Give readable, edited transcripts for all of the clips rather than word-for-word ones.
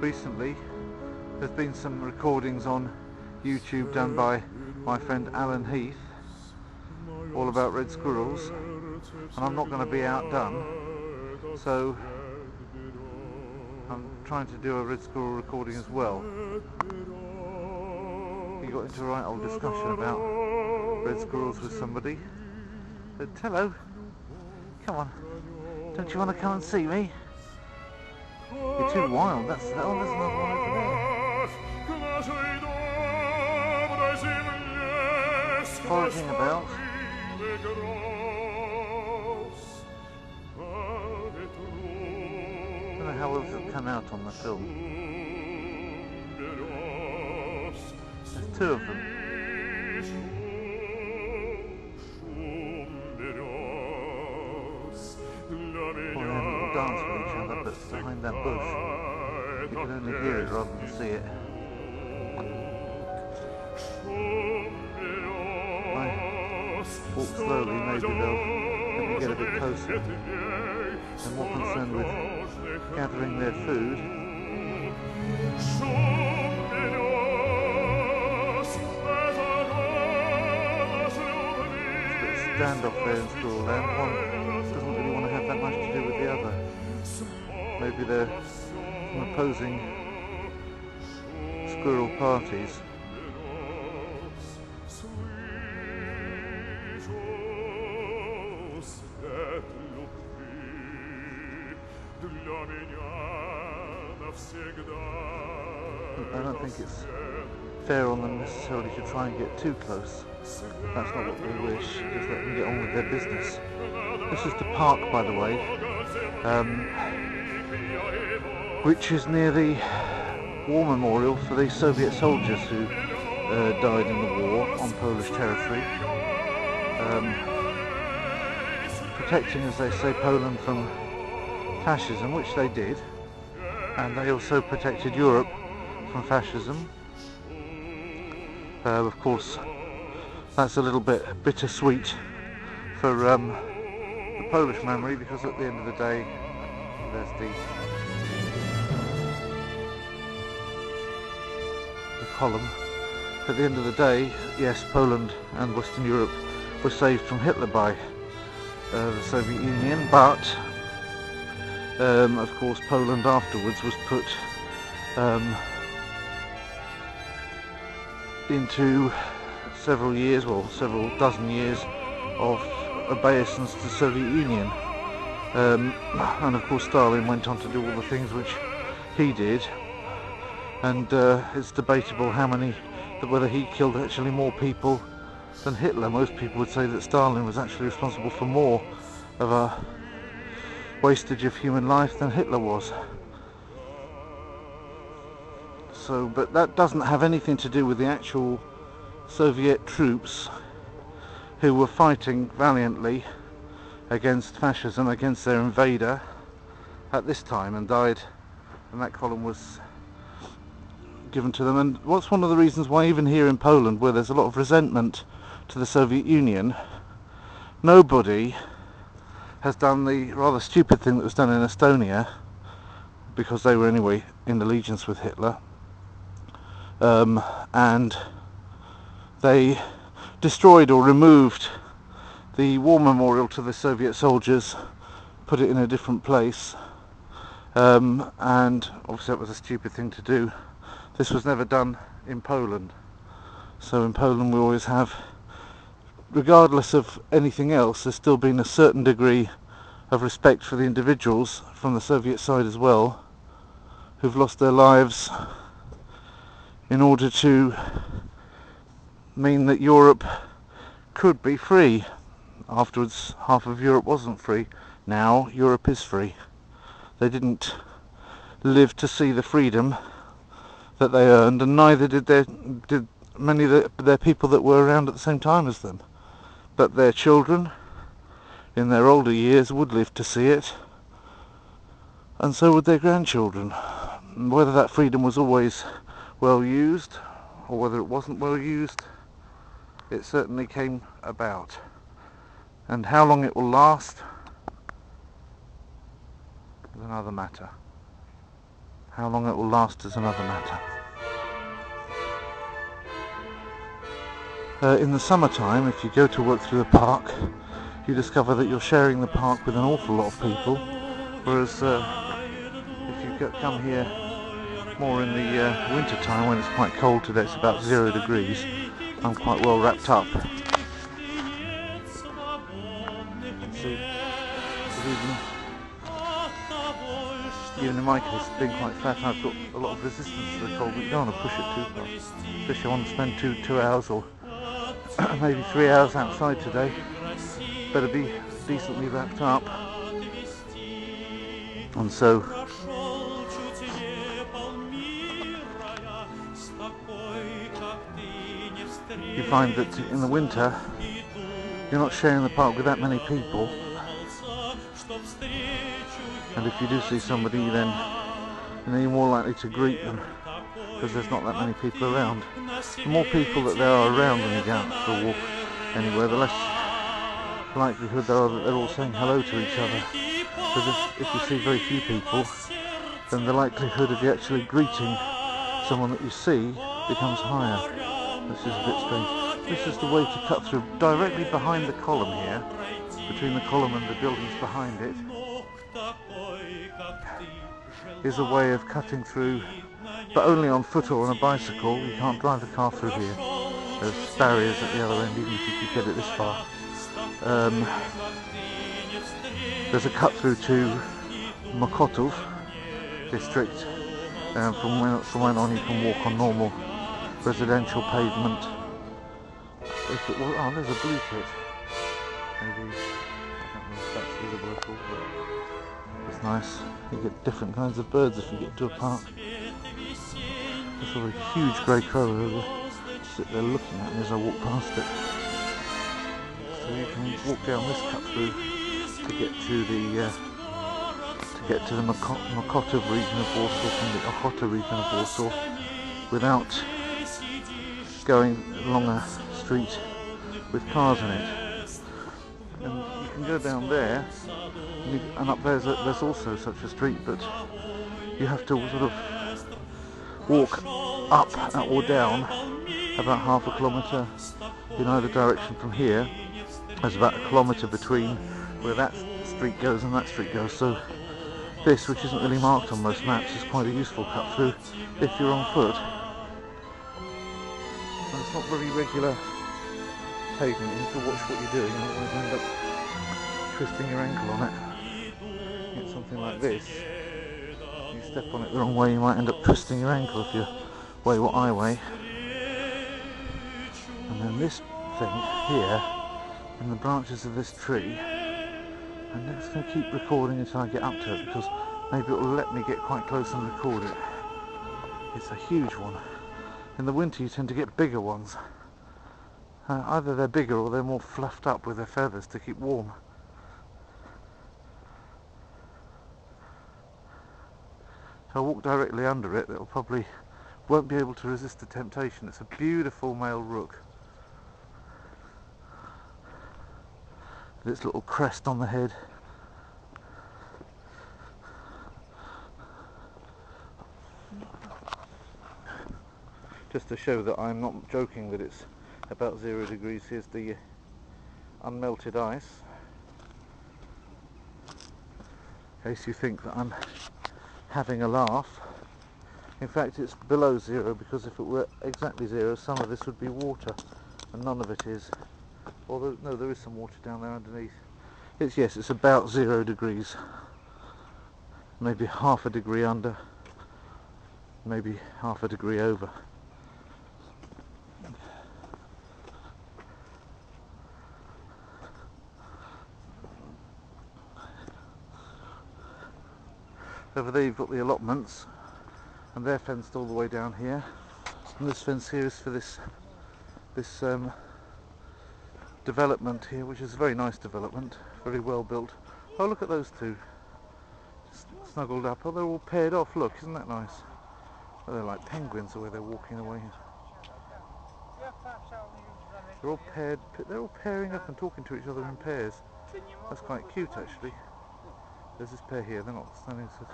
recently there's been some recordings on YouTube done by my friend Alan Heath, all about red squirrels, and I'm not going to be outdone, so I'm trying to do a red squirrel recording as well. He got into a right old discussion about red squirrels with somebody. Said, hello, come on, don't you want to come and see me? You're too wild. There's another one over there. Foraging about. I don't know how well it'll come out on the film. There's two of them. Well, they have a little dance with each other, but behind that bush. You can only hear it rather than see it. I walk slowly, maybe they'll let me get a bit closer. They're more concerned with gathering their food. There's a standoff there in Squirrel Land. One doesn't really want to have that much to do with the other. Maybe they're from opposing squirrel parties. I don't think it's fair on them necessarily to try and get too close. That's not what they wish. Just let them get on with their business. This is the park, by the way, which is near the war memorial for the Soviet soldiers who died in the war on Polish territory, protecting, as they say, Poland from fascism, which they did, and they also protected Europe from fascism. Of course, that's a little bit bittersweet for the Polish memory, because at the end of the day, there's the column. At the end of the day, yes, Poland and Western Europe were saved from Hitler by the Soviet Union, but of course Poland afterwards was put into several years, well, several dozen years of obeisance to the Soviet Union, and of course Stalin went on to do all the things which he did, and it's debatable whether he killed actually more people than Hitler. Most people would say that Stalin was actually responsible for more of a wastage of human life than Hitler was. So, but that doesn't have anything to do with the actual Soviet troops who were fighting valiantly against fascism, against their invader at this time, and died, and that column was given to them. And what's one of the reasons why even here in Poland, where there's a lot of resentment to the Soviet Union, nobody has done the rather stupid thing that was done in Estonia, because they were anyway in allegiance with Hitler, and they destroyed or removed the war memorial to the Soviet soldiers, put it in a different place, and obviously that was a stupid thing to do. This was never done in Poland. So in Poland we always have, regardless of anything else, there's still been a certain degree of respect for the individuals from the Soviet side as well, who've lost their lives in order to mean that Europe could be free. Afterwards, half of Europe wasn't free. Now Europe is free. They didn't live to see the freedom that they earned, and neither did many of their people that were around at the same time as them. But their children, in their older years, would live to see it, and so would their grandchildren. And whether that freedom was always well used, or whether it wasn't well used, it certainly came about. And how long it will last is another matter. How long it will last is another matter. In the summertime, if you go to work through the park, you discover that you're sharing the park with an awful lot of people, whereas if you come here more in the winter time when it's quite cold today, it's about 0 degrees, I'm quite well wrapped up. You can see even in my case, being quite fat, I've got a lot of resistance to the cold, but you don't want to push it too far, especially if you want to spend two hours or maybe 3 hours outside today. Better be decently wrapped up. And so you find that in the winter you're not sharing the park with that many people, and if you do see somebody, then you're more likely to greet them because there's not that many people around. The more people that there are around when you go out for a walk anywhere, the less likelihood there are that they're all saying hello to each other. Because if you see very few people, then the likelihood of you actually greeting someone that you see becomes higher. This is a bit strange. This is the way to cut through. Directly behind the column here, between the column and the buildings behind it, is a way of cutting through, but only on foot or on a bicycle. You can't drive the car through here. There's barriers at the other end, even if you could get it this far. There's a cut through to Mokotów district. From when on you can walk on normal residential pavement. If it was, oh, there's a blue pit. Maybe, I don't know if that's visible at all, but it's nice. You get different kinds of birds if you get to a park. There's a huge grey crow over there. Sit there looking at me as I walk past it. So you can walk down this cut through to get to the Mokotów region of Warsaw from the Ochota region of Warsaw without going along a street with cars in it. And you can go down there, and up there's also such a street, but you have to sort of walk up or down about half a kilometre in either direction from here. There's about a kilometre between where that street goes and that street goes, so this, which isn't really marked on most maps, is quite a useful cut through if you're on foot. And it's not very regular pavement. You have to watch what you're doing, otherwise you end up twisting your ankle on it. Get something like this, you step on it the wrong way, you might end up twisting your ankle if you weigh what I weigh. And then this thing here, in the branches of this tree, I'm just going to keep recording until I get up to it, because maybe it will let me get quite close and record it. It's a huge one. In the winter you tend to get bigger ones. Either they're bigger or they're more fluffed up with their feathers to keep warm. If I walk directly under it, it'll probably won't be able to resist the temptation. It's a beautiful male rook with its little crest on the head. Just to show that I'm not joking that it's about 0 degrees, here's the unmelted ice. In case you think that I'm having a laugh. In fact, it's below 0, because if it were exactly 0, some of this would be water, and none of it is. Although, no, there is some water down there underneath. Yes, it's about 0 degrees. Maybe half a degree under, maybe half a degree over. Over there you've got the allotments, and they're fenced all the way down here. And this fence here is for this development here, which is a very nice development, very well built. Oh, look at those two, just snuggled up. Oh, they're all paired off. Look, isn't that nice? Oh, they're like penguins the way they're walking away. They're all pairing up and talking to each other in pairs. That's quite cute, actually. There's this pair here, they're not standing, so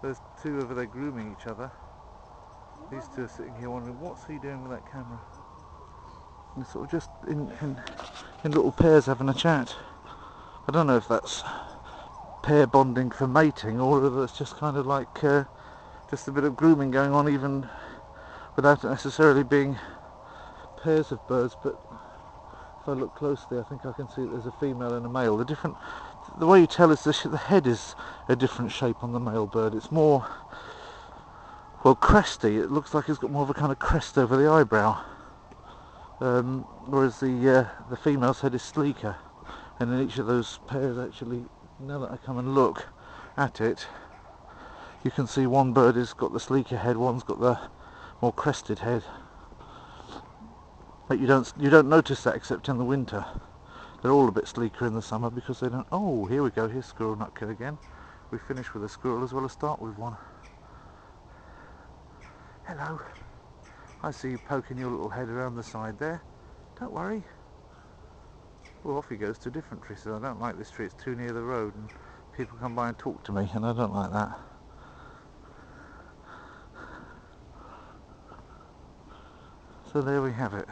There's two over there grooming each other. These two are sitting here wondering what's he doing with that camera. And they're sort of just in little pairs having a chat. I don't know if that's pair bonding for mating or whether it's just kind of like just a bit of grooming going on even without it necessarily being pairs of birds, but if I look closely I think I can see that there's a female and a male. The way you tell is the head is a different shape on the male bird. It's more, well, cresty. It looks like it's got more of a kind of crest over the eyebrow, whereas the female's head is sleeker. And in each of those pairs, actually, now that I come and look at it, you can see one bird has got the sleeker head, one's got the more crested head. But you don't notice that except in the winter. They're all a bit sleeker in the summer because they don't. Oh, here we go. Here's squirrel nutkin again. We finished with a squirrel as well as start with one. Hello. I see you poking your little head around the side there. Don't worry. Well, off he goes to a different tree. So I don't like this tree. It's too near the road, and people come by and talk to me, and I don't like that. So there we have it.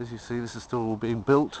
As you see, this is still all being built.